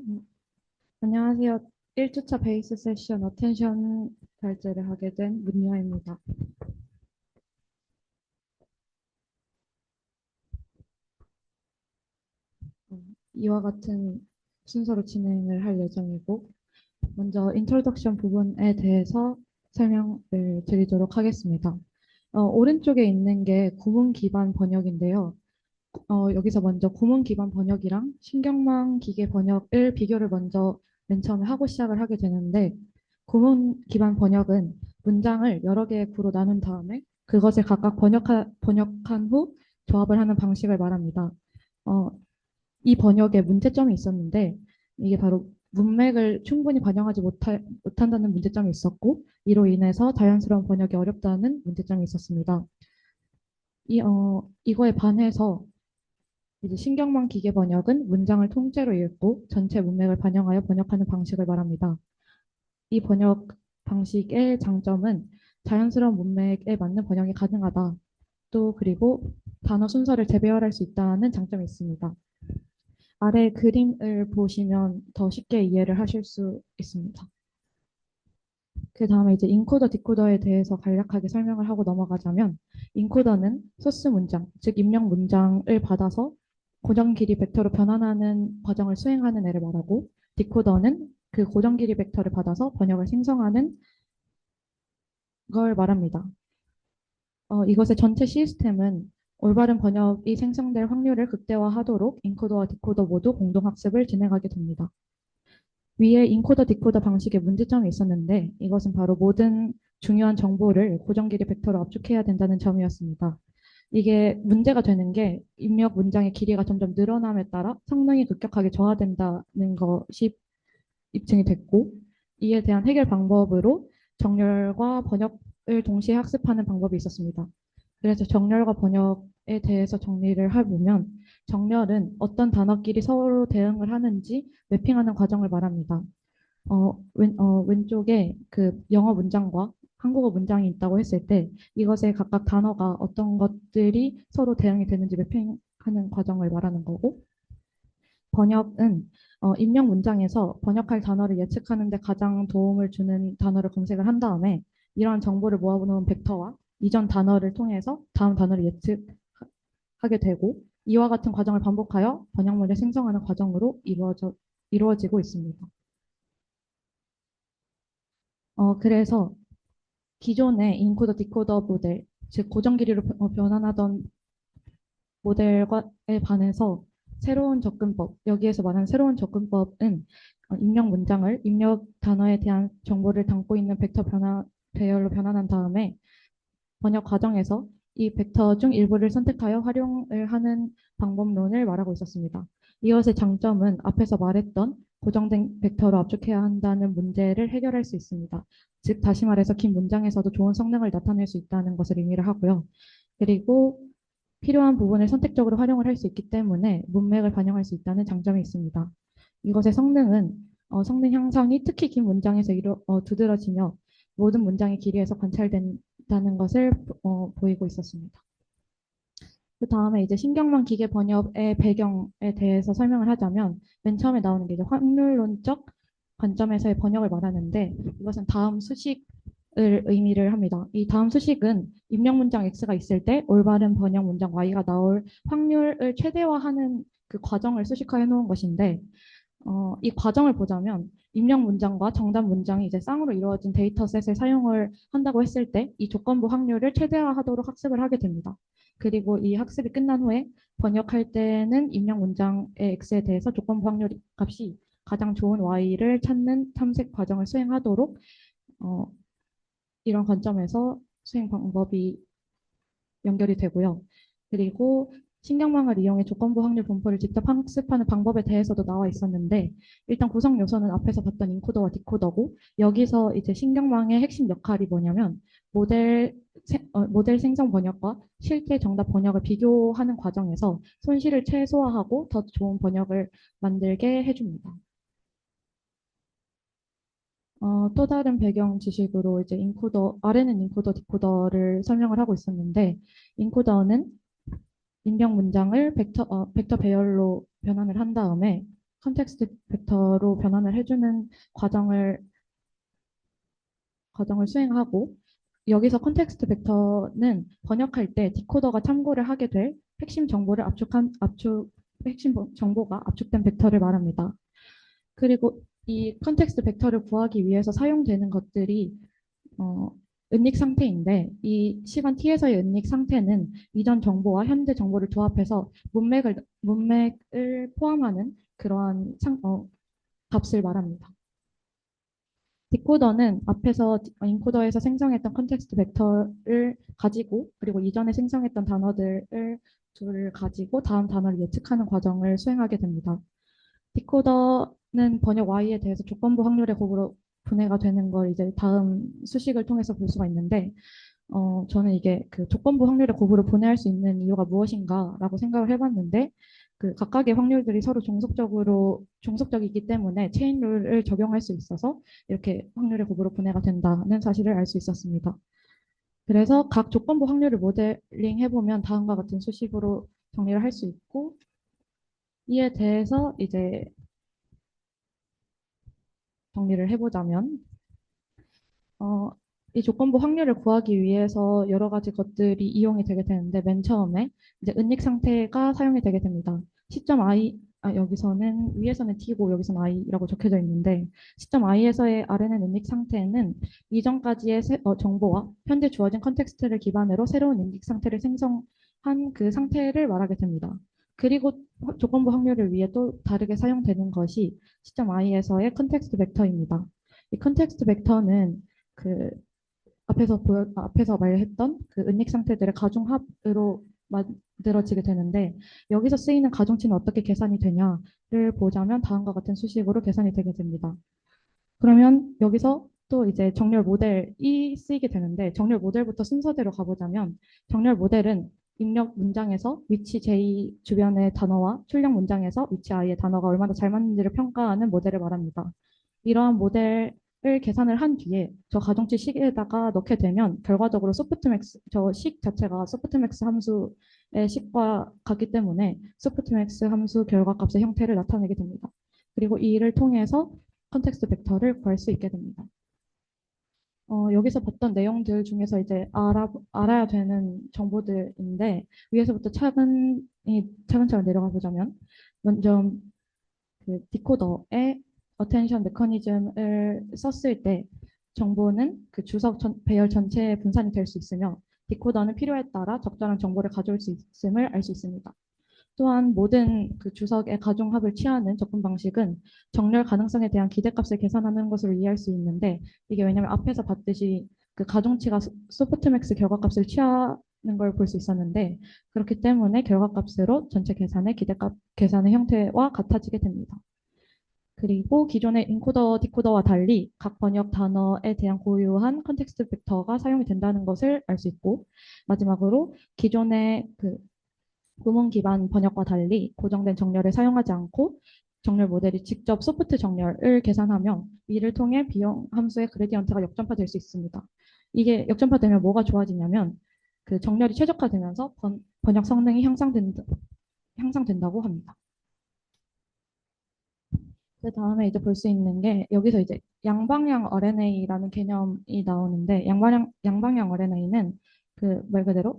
음, 안녕하세요. 1주차 베이스 세션 어텐션 발제를 하게 된 문유아입니다. 이와 같은 순서로 진행을 할 예정이고, 먼저 인트로덕션 부분에 대해서 설명을 드리도록 하겠습니다. 오른쪽에 있는 게 구문 기반 번역인데요. 여기서 먼저 구문 기반 번역이랑 신경망 기계 번역을 비교를 먼저 맨 처음에 하고 시작을 하게 되는데, 구문 기반 번역은 문장을 여러 개의 구로 나눈 다음에 그것을 각각 번역한 후 조합을 하는 방식을 말합니다. 어, 이 번역에 문제점이 있었는데, 이게 바로 문맥을 충분히 반영하지 못한다는 문제점이 있었고, 이로 인해서 자연스러운 번역이 어렵다는 문제점이 있었습니다. 이거에 반해서 이제 신경망 기계 번역은 문장을 통째로 읽고 전체 문맥을 반영하여 번역하는 방식을 말합니다. 이 번역 방식의 장점은 자연스러운 문맥에 맞는 번역이 가능하다. 또 그리고 단어 순서를 재배열할 수 있다는 장점이 있습니다. 아래 그림을 보시면 더 쉽게 이해를 하실 수 있습니다. 그 다음에 이제 인코더, 디코더에 대해서 간략하게 설명을 하고 넘어가자면, 인코더는 소스 문장, 즉 입력 문장을 받아서 고정 길이 벡터로 변환하는 과정을 수행하는 애를 말하고, 디코더는 그 고정 길이 벡터를 받아서 번역을 생성하는 걸 말합니다. 이것의 전체 시스템은 올바른 번역이 생성될 확률을 극대화하도록 인코더와 디코더 모두 공동학습을 진행하게 됩니다. 위에 인코더 디코더 방식에 문제점이 있었는데 이것은 바로 모든 중요한 정보를 고정 길이 벡터로 압축해야 된다는 점이었습니다. 이게 문제가 되는 게 입력 문장의 길이가 점점 늘어남에 따라 성능이 급격하게 저하된다는 것이 입증이 됐고, 이에 대한 해결 방법으로 정렬과 번역을 동시에 학습하는 방법이 있었습니다. 그래서 정렬과 번역에 대해서 정리를 해보면, 정렬은 어떤 단어끼리 서로 대응을 하는지 매핑하는 과정을 말합니다. 왼쪽에 그 영어 문장과 한국어 문장이 있다고 했을 때 이것에 각각 단어가 어떤 것들이 서로 대응이 되는지 매핑하는 과정을 말하는 거고, 번역은 입력 문장에서 번역할 단어를 예측하는 데 가장 도움을 주는 단어를 검색을 한 다음에 이러한 정보를 모아놓은 벡터와 이전 단어를 통해서 다음 단어를 예측하게 되고, 이와 같은 과정을 반복하여 번역문을 생성하는 과정으로 이루어지고 있습니다. 그래서 기존의 인코더 디코더 모델, 즉 고정 길이로 변환하던 모델에 반해서 새로운 접근법, 여기에서 말하는 새로운 접근법은 입력 문장을 입력 단어에 대한 정보를 담고 있는 벡터 배열로 변환한 다음에 번역 과정에서 이 벡터 중 일부를 선택하여 활용을 하는 방법론을 말하고 있었습니다. 이것의 장점은 앞에서 말했던 고정된 벡터로 압축해야 한다는 문제를 해결할 수 있습니다. 즉, 다시 말해서 긴 문장에서도 좋은 성능을 나타낼 수 있다는 것을 의미를 하고요. 그리고 필요한 부분을 선택적으로 활용을 할 수 있기 때문에 문맥을 반영할 수 있다는 장점이 있습니다. 이것의 성능은 성능 향상이 특히 긴 문장에서 두드러지며 모든 문장의 길이에서 관찰된다는 것을 보이고 있었습니다. 그 다음에 이제 신경망 기계 번역의 배경에 대해서 설명을 하자면, 맨 처음에 나오는 게 이제 확률론적 관점에서의 번역을 말하는데, 이것은 다음 수식을 의미를 합니다. 이 다음 수식은 입력 문장 X가 있을 때 올바른 번역 문장 Y가 나올 확률을 최대화하는 그 과정을 수식화해 놓은 것인데, 이 과정을 보자면 입력 문장과 정답 문장이 이제 쌍으로 이루어진 데이터셋을 사용을 한다고 했을 때 이 조건부 확률을 최대화하도록 학습을 하게 됩니다. 그리고 이 학습이 끝난 후에 번역할 때는 입력 문장의 X에 대해서 조건부 확률 값이 가장 좋은 Y를 찾는 탐색 과정을 수행하도록 어, 이런 관점에서 수행 방법이 연결이 되고요. 그리고 신경망을 이용해 조건부 확률 분포를 직접 학습하는 방법에 대해서도 나와 있었는데, 일단 구성 요소는 앞에서 봤던 인코더와 디코더고, 여기서 이제 신경망의 핵심 역할이 뭐냐면 모델 생성 번역과 실제 정답 번역을 비교하는 과정에서 손실을 최소화하고 더 좋은 번역을 만들게 해줍니다. 또 다른 배경 지식으로 이제 아래는 인코더, 디코더를 설명을 하고 있었는데, 인코더는 입력 문장을 벡터 배열로 변환을 한 다음에 컨텍스트 벡터로 변환을 해주는 과정을 수행하고 여기서 컨텍스트 벡터는 번역할 때 디코더가 참고를 하게 될 핵심 정보를 핵심 정보가 압축된 벡터를 말합니다. 그리고 이 컨텍스트 벡터를 구하기 위해서 사용되는 것들이 어, 은닉 상태인데 이 시간 t에서의 은닉 상태는 이전 정보와 현재 정보를 조합해서 문맥을 포함하는 그러한 값을 말합니다. 디코더는 앞에서 인코더에서 생성했던 컨텍스트 벡터를 가지고 그리고 이전에 생성했던 단어들을 둘을 가지고 다음 단어를 예측하는 과정을 수행하게 됩니다. 디코더는 번역 Y에 대해서 조건부 확률의 곱으로 분해가 되는 걸 이제 다음 수식을 통해서 볼 수가 있는데 저는 이게 그 조건부 확률의 곱으로 분해할 수 있는 이유가 무엇인가라고 생각을 해봤는데 그 각각의 확률들이 서로 종속적이기 때문에 체인 룰을 적용할 수 있어서 이렇게 확률의 곱으로 분해가 된다는 사실을 알 수 있었습니다. 그래서 각 조건부 확률을 모델링 해보면 다음과 같은 수식으로 정리를 할 수 있고 이에 대해서 이제 정리를 해보자면 어, 이 조건부 확률을 구하기 위해서 여러 가지 것들이 이용이 되게 되는데 맨 처음에 이제 은닉 상태가 사용이 되게 됩니다. 시점 i 여기서는 위에서는 t고 여기서는 i라고 적혀져 있는데 시점 i에서의 RNN 은닉 상태는 이전까지의 정보와 현재 주어진 컨텍스트를 기반으로 새로운 은닉 상태를 생성한 그 상태를 말하게 됩니다. 그리고 조건부 확률을 위해 또 다르게 사용되는 것이 시점 i에서의 컨텍스트 벡터입니다. 이 컨텍스트 벡터는 그 앞에서 말했던 그 은닉 상태들의 가중합으로 만들어지게 되는데 여기서 쓰이는 가중치는 어떻게 계산이 되냐를 보자면 다음과 같은 수식으로 계산이 되게 됩니다. 그러면 여기서 또 이제 정렬 모델이 쓰이게 되는데 정렬 모델부터 순서대로 가보자면 정렬 모델은 입력 문장에서 위치 J 주변의 단어와 출력 문장에서 위치 I의 단어가 얼마나 잘 맞는지를 평가하는 모델을 말합니다. 이러한 모델을 계산을 한 뒤에 저 가중치 식에다가 넣게 되면 결과적으로 소프트맥스 저 식 자체가 소프트맥스 함수의 식과 같기 때문에 소프트맥스 함수 결과값의 형태를 나타내게 됩니다. 그리고 이를 통해서 컨텍스트 벡터를 구할 수 있게 됩니다. 여기서 봤던 내용들 중에서 이제 알아야 되는 정보들인데 위에서부터 차근차근 내려가 보자면 먼저 그 디코더의 어텐션 메커니즘을 썼을 때 정보는 그 배열 전체에 분산이 될 수 있으며 디코더는 필요에 따라 적절한 정보를 가져올 수 있음을 알 수 있습니다. 또한 모든 그 주석의 가중합을 취하는 접근 방식은 정렬 가능성에 대한 기대값을 계산하는 것으로 이해할 수 있는데 이게 왜냐하면 앞에서 봤듯이 그 가중치가 소프트맥스 결과값을 취하는 걸 볼 수 있었는데 그렇기 때문에 결과값으로 전체 계산의 기대값 계산의 형태와 같아지게 됩니다. 그리고 기존의 인코더, 디코더와 달리 각 번역 단어에 대한 고유한 컨텍스트 벡터가 사용이 된다는 것을 알 수 있고 마지막으로 기존의 그 구문 기반 번역과 달리 고정된 정렬을 사용하지 않고 정렬 모델이 직접 소프트 정렬을 계산하며 이를 통해 비용 함수의 그레디언트가 역전파될 수 있습니다. 이게 역전파되면 뭐가 좋아지냐면 그 정렬이 최적화되면서 번역 성능이 향상된다고 합니다. 그 다음에 이제 볼 수 있는 게 여기서 이제 양방향 RNA라는 개념이 나오는데 양방향 RNA는 그 말 그대로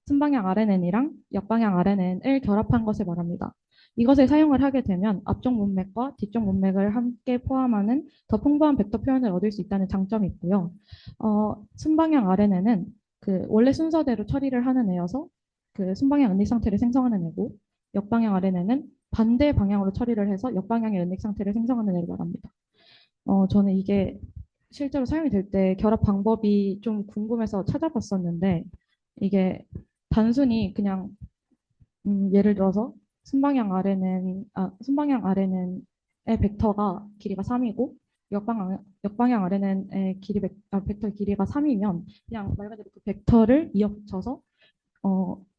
순방향 RNN이랑 역방향 RNN을 결합한 것을 말합니다. 이것을 사용을 하게 되면 앞쪽 문맥과 뒤쪽 문맥을 함께 포함하는 더 풍부한 벡터 표현을 얻을 수 있다는 장점이 있고요. 순방향 RNN은 그 원래 순서대로 처리를 하는 애여서 그 순방향 은닉 상태를 생성하는 애고 역방향 RNN은 반대 방향으로 처리를 해서 역방향의 은닉 상태를 생성하는 애를 말합니다. 저는 이게 실제로 사용이 될 때 결합 방법이 좀 궁금해서 찾아봤었는데 이게 단순히 그냥 예를 들어서 순방향 RNN의 벡터가 길이가 3이고 역방향 RNN의 벡터 길이가 3이면 그냥 말 그대로 그 벡터를 이어붙여서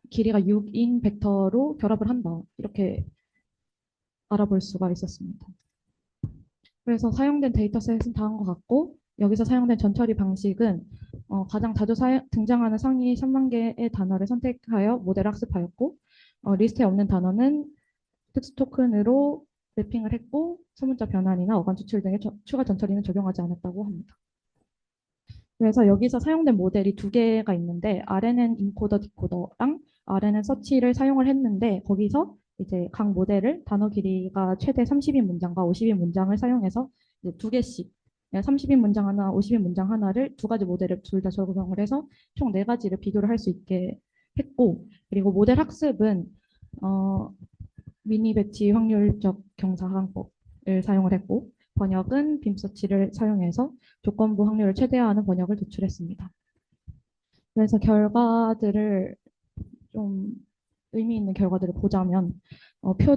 길이가 6인 벡터로 결합을 한다. 이렇게 알아볼 수가 있었습니다. 그래서 사용된 데이터셋은 다음과 같고 여기서 사용된 전처리 방식은 가장 자주 등장하는 상위 3만 개의 단어를 선택하여 모델 학습하였고 리스트에 없는 단어는 특수 토큰으로 랩핑을 했고 소문자 변환이나 어간 추출 등의 추가 전처리는 적용하지 않았다고 합니다. 그래서 여기서 사용된 모델이 두 개가 있는데 RNN 인코더 디코더랑 RNN 서치를 사용을 했는데 거기서 이제 각 모델을 단어 길이가 최대 30인 문장과 50인 문장을 사용해서 이제 두 개씩 30인 문장 하나, 50인 문장 하나를 두 가지 모델을 둘 다 적용을 해서 총 네 가지를 비교를 할 수 있게 했고 그리고 모델 학습은 미니 배치 확률적 경사항법을 사용을 했고 번역은 빔서치를 사용해서 조건부 확률을 최대화하는 번역을 도출했습니다. 그래서 결과들을 좀 의미 있는 결과들을 보자면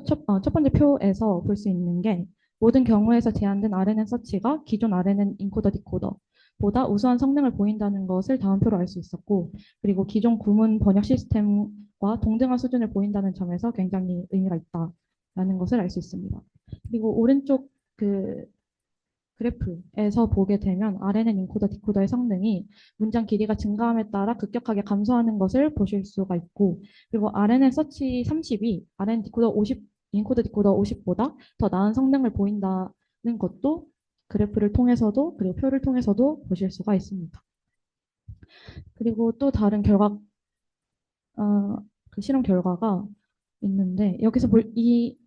첫 번째 표에서 볼 수 있는 게 모든 경우에서 제한된 RNN 서치가 기존 RNN 인코더 디코더보다 우수한 성능을 보인다는 것을 다음 표로 알 수 있었고 그리고 기존 구문 번역 시스템과 동등한 수준을 보인다는 점에서 굉장히 의미가 있다라는 것을 알 수 있습니다. 그리고 오른쪽 그 그래프에서 보게 되면 RNN 인코더 디코더의 성능이 문장 길이가 증가함에 따라 급격하게 감소하는 것을 보실 수가 있고 그리고 RNN 서치 30이 RNN 디코더 50, 인코더 디코더 50보다 더 나은 성능을 보인다는 것도 그래프를 통해서도 그리고 표를 통해서도 보실 수가 있습니다. 그리고 또 다른 그 실험 결과가 있는데 여기서 이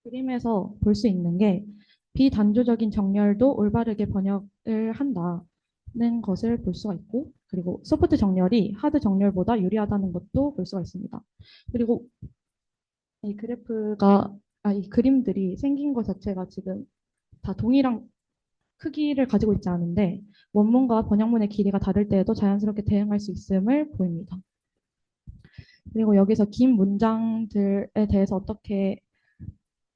그림에서 볼 수 있는 게 비단조적인 정렬도 올바르게 번역을 한다는 것을 볼 수가 있고 그리고 소프트 정렬이 하드 정렬보다 유리하다는 것도 볼 수가 있습니다. 그리고 이 이 그림들이 생긴 것 자체가 지금 다 동일한 크기를 가지고 있지 않은데 원문과 번역문의 길이가 다를 때에도 자연스럽게 대응할 수 있음을 보입니다. 그리고 여기서 긴 문장들에 대해서 어떻게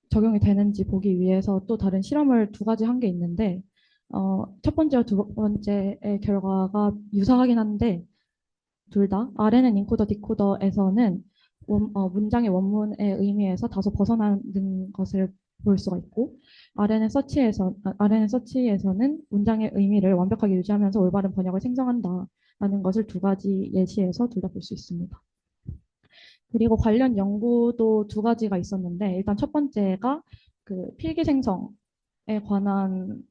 적용이 되는지 보기 위해서 또 다른 실험을 두 가지 한 게 있는데 첫 번째와 두 번째의 결과가 유사하긴 한데 둘 다 RNN 인코더 디코더에서는 문장의 원문의 의미에서 다소 벗어나는 것을 볼 수가 있고 RNN 서치에서는 문장의 의미를 완벽하게 유지하면서 올바른 번역을 생성한다라는 것을 두 가지 예시에서 둘 다 볼 수 있습니다. 그리고 관련 연구도 두 가지가 있었는데 일단 첫 번째가 그 필기 생성에 관한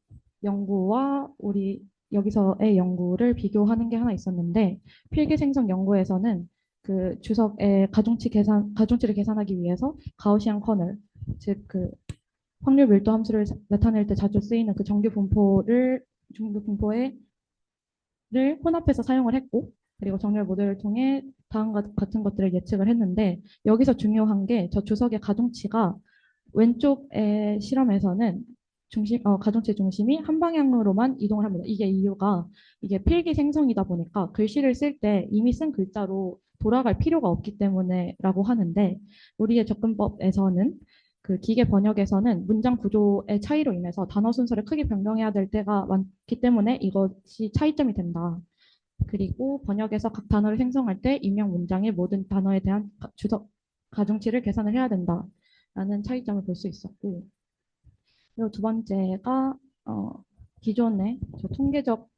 연구와 우리 여기서의 연구를 비교하는 게 하나 있었는데 필기 생성 연구에서는 그 주석의 가중치를 계산하기 위해서 가우시안 커널 즉 그 확률 밀도 함수를 나타낼 때 자주 쓰이는 그 정규 분포를 혼합해서 사용을 했고 그리고 정렬 모델을 통해 다음과 같은 것들을 예측을 했는데 여기서 중요한 게 저 주석의 가중치가 왼쪽의 실험에서는 가중치 중심이 한 방향으로만 이동을 합니다. 이게 이유가 이게 필기 생성이다 보니까 글씨를 쓸 때 이미 쓴 글자로 돌아갈 필요가 없기 때문에라고 하는데 우리의 접근법에서는 그 기계 번역에서는 문장 구조의 차이로 인해서 단어 순서를 크게 변경해야 될 때가 많기 때문에 이것이 차이점이 된다. 그리고 번역에서 각 단어를 생성할 때 입력 문장의 모든 단어에 대한 가중치를 계산을 해야 된다라는 차이점을 볼 수 있었고 그리고 두 번째가 기존의 저 통계적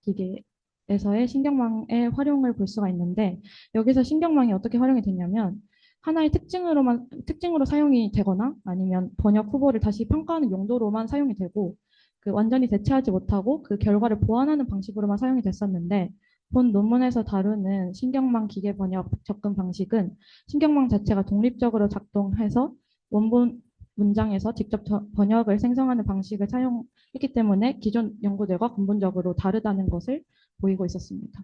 기계에서의 신경망의 활용을 볼 수가 있는데 여기서 신경망이 어떻게 활용이 되냐면 하나의 특징으로 사용이 되거나 아니면 번역 후보를 다시 평가하는 용도로만 사용이 되고 그 완전히 대체하지 못하고 그 결과를 보완하는 방식으로만 사용이 됐었는데 본 논문에서 다루는 신경망 기계 번역 접근 방식은 신경망 자체가 독립적으로 작동해서 원본 문장에서 직접 번역을 생성하는 방식을 사용했기 때문에 기존 연구들과 근본적으로 다르다는 것을 보이고 있었습니다.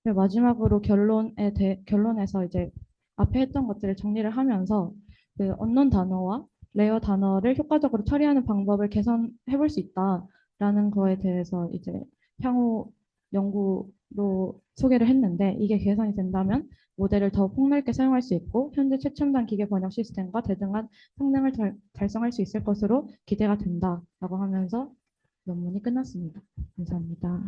마지막으로 결론에서 이제 앞에 했던 것들을 정리를 하면서 그 언론 단어와 레어 단어를 효과적으로 처리하는 방법을 개선해 볼 수 있다라는 거에 대해서 이제 향후 연구로 소개를 했는데 이게 개선이 된다면 모델을 더 폭넓게 사용할 수 있고 현재 최첨단 기계 번역 시스템과 대등한 성능을 달성할 수 있을 것으로 기대가 된다라고 하면서 논문이 끝났습니다. 감사합니다.